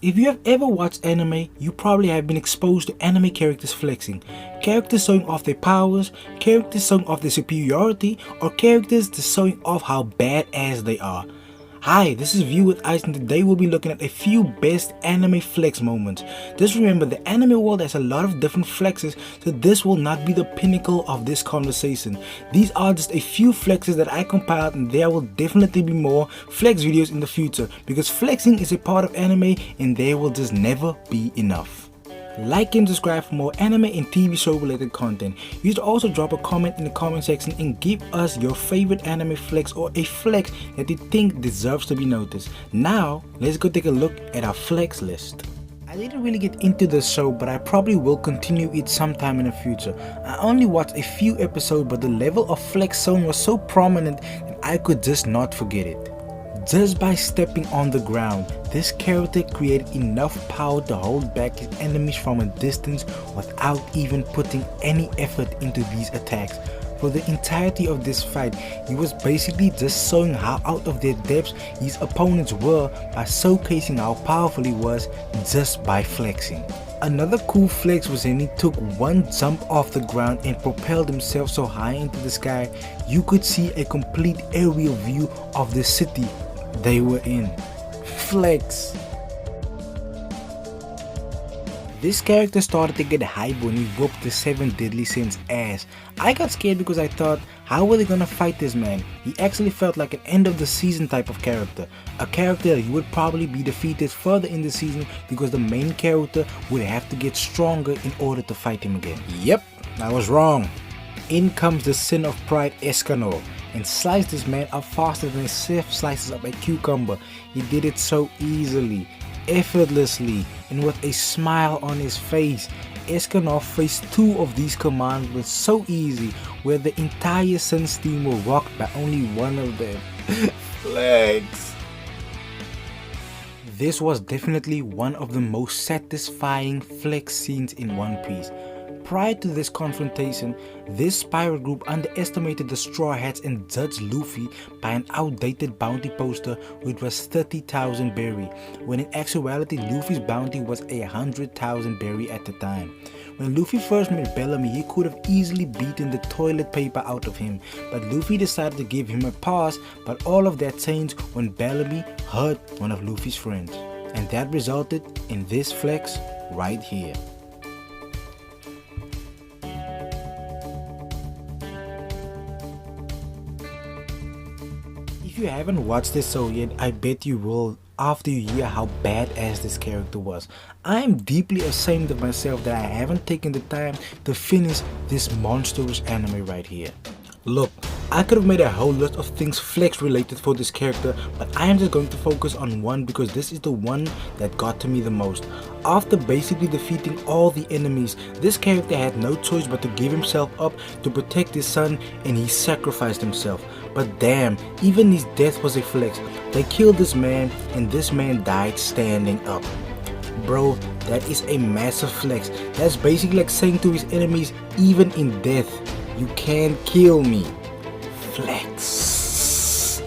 If you have ever watched anime, you probably have been exposed to anime characters flexing. Characters showing off their powers, characters showing off their superiority, or characters just showing off how badass they are. Hi, this is View with Ice and today we'll be looking at a few best anime flex moments. Just remember, the anime world has a lot of different flexes, so this will not be the pinnacle of this conversation. These are just a few flexes that I compiled, and there will definitely be more flex videos in the future because flexing is a part of anime and there will just never be enough. Like and subscribe for more anime and TV show related content. You should also drop a comment in the comment section and give us your favorite anime flex or a flex that you think deserves to be noticed. Now, let's go take a look at our flex list. I didn't really get into the show, but I probably will continue it sometime in the future. I only watched a few episodes, but the level of flex shown was so prominent that I could just not forget it. Just by stepping on the ground, this character created enough power to hold back his enemies from a distance without even putting any effort into these attacks. For the entirety of this fight, he was basically just showing how out of their depths his opponents were by showcasing how powerful he was just by flexing. Another cool flex was when he took one jump off the ground and propelled himself so high into the sky you could see a complete aerial view of the city they were in. Flex. This character started to get hype when he whooped the 7 Deadly Sins ass. I got scared because I thought, how were they gonna fight this man? He actually felt like an end of the season type of character. A character that would probably be defeated further in the season because the main character would have to get stronger in order to fight him again. Yep, I was wrong. In comes the Sin of Pride Escanor and sliced this man up faster than a chef slices up a cucumber. He did it so easily, effortlessly, and with a smile on his face. Escanor faced 2 of these commands with so easy, where the entire Sin's team were rocked by only one of them. Flex. This was definitely one of the most satisfying flex scenes in One Piece. Prior to this confrontation, this pirate group underestimated the Straw Hats and judged Luffy by an outdated bounty poster which was 30,000 berry, when in actuality Luffy's bounty was 100,000 berry at the time. When Luffy first met Bellamy, he could have easily beaten the toilet paper out of him, but Luffy decided to give him a pass, but all of that changed when Bellamy hurt one of Luffy's friends, and that resulted in this flex right here. If you haven't watched this show yet, I bet you will after you hear how badass this character was. I am deeply ashamed of myself that I haven't taken the time to finish this monstrous anime right here. Look, I could have made a whole list of things flex related for this character, but I am just going to focus on one because this is the one that got to me the most. After basically defeating all the enemies, this character had no choice but to give himself up to protect his son, and he sacrificed himself. But damn, even his death was a flex. They killed this man and this man died standing up. Bro, that is a massive flex. That's basically like saying to his enemies, even in death, you can't kill me. Flex.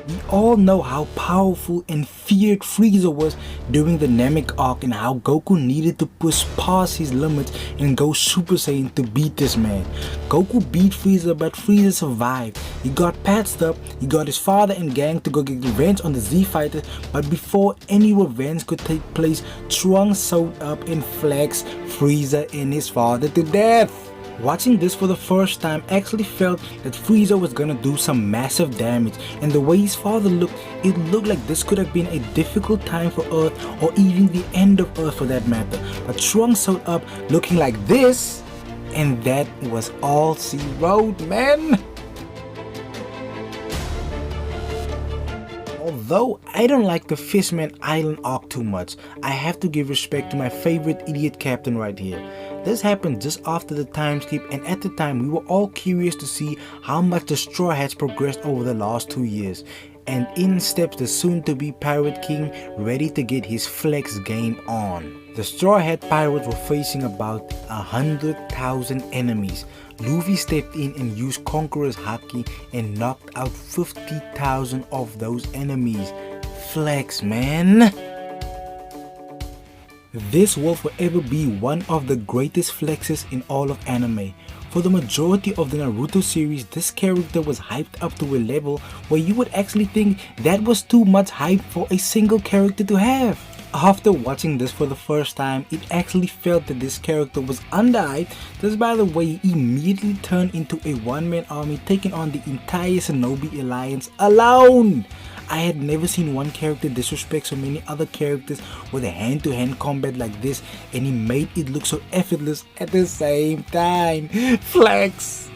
We all know how powerful and feared Frieza was during the Namek arc and how Goku needed to push past his limits and go Super Saiyan to beat this man. Goku beat Frieza, but Frieza survived. He got patched up, he got his father and gang to go get revenge on the Z Fighters, but before any revenge could take place, Trunks showed up and flexed Frieza and his father to death. Watching this for the first time actually felt that Frieza was gonna do some massive damage, and the way his father looked, it looked like this could have been a difficult time for Earth, or even the end of Earth for that matter. But Trunks showed up looking like this, and that was all she wrote, man. Although I don't like the Fishman Island arc too much, I have to give respect to my favorite idiot captain right here. This happened just after the time skip, and at the time we were all curious to see how much the Straw Hats progressed over the last 2 years. And in steps the soon-to-be Pirate King, ready to get his flex game on. The Straw Hat Pirates were facing about 100,000 enemies. Luffy stepped in and used Conqueror's Haki and knocked out 50,000 of those enemies. Flex, man. This will forever be one of the greatest flexes in all of anime. For the majority of the Naruto series, this character was hyped up to a level where you would actually think that was too much hype for a single character to have. After watching this for the first time, it actually felt that this character was underhyped just by the way he immediately turned into a one-man army taking on the entire Shinobi Alliance alone. I had never seen one character disrespect so many other characters with a hand-to-hand combat like this, and he made it look so effortless at the same time. Flex!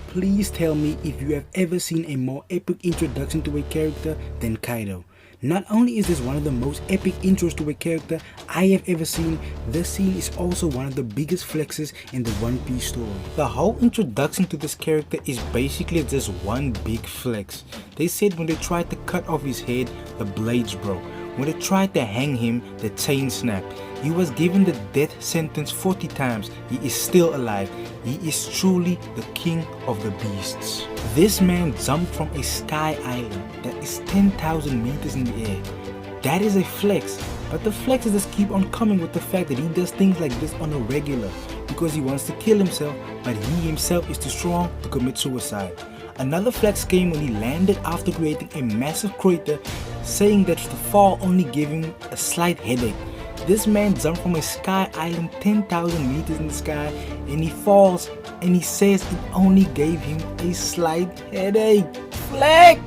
Please tell me if you have ever seen a more epic introduction to a character than Kaido. Not only is this one of the most epic intros to a character I have ever seen, this scene is also one of the biggest flexes in the One Piece story. The whole introduction to this character is basically just one big flex. They said when they tried to cut off his head, the blades broke. When they tried to hang him, the chain snapped. He was given the death sentence 40 times. He is still alive. He is truly the king of the beasts. This man jumped from a sky island that is 10,000 meters in the air. That is a flex, but the flexes just keep on coming with the fact that he does things like this on a regular because he wants to kill himself, but he himself is too strong to commit suicide. Another flex came when he landed after creating a massive crater, saying that the fall only gave him a slight headache. This man jumped from a sky island 10,000 meters in the sky and he falls and he says it only gave him a slight headache. Flex!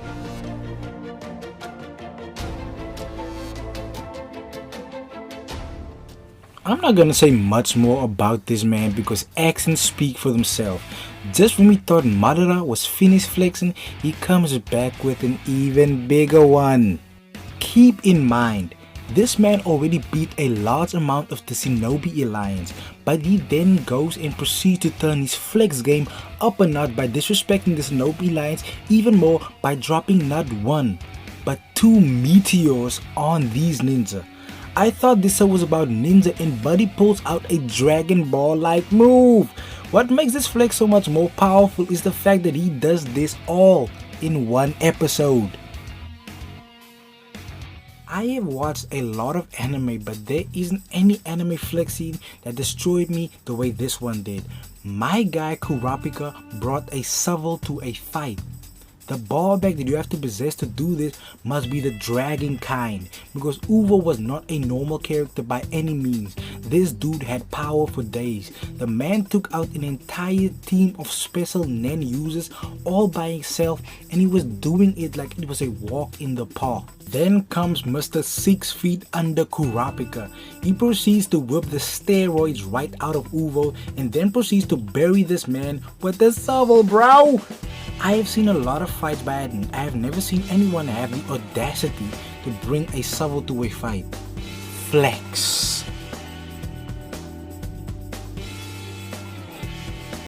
I'm not gonna say much more about this man because actions speak for themselves. Just when we thought Madara was finished flexing, he comes back with an even bigger one. Keep in mind, this man already beat a large amount of the Shinobi Alliance, but he then goes and proceeds to turn his flex game up a notch by disrespecting the Shinobi Alliance even more by dropping not one, but 2 meteors on these ninja. I thought this was about ninja and Buddy pulls out a Dragon Ball like move. What makes this flex so much more powerful is the fact that he does this all in one episode. I have watched a lot of anime, but there isn't any anime flex scene that destroyed me the way this one did. My guy Kurapika brought a shovel to a fight. The ball bag that you have to possess to do this must be the dragon kind, because Uvo was not a normal character by any means. This dude had power for days. The man took out an entire team of special Nen users all by himself, and he was doing it like it was a walk in the park. Then comes Mr. 6 feet under Kurapika. He proceeds to whip the steroids right out of Uvo and then proceeds to bury this man with the shovel, bro. I have seen a lot of fights by it and I have never seen anyone have the audacity to bring a shovel to a fight. Flex.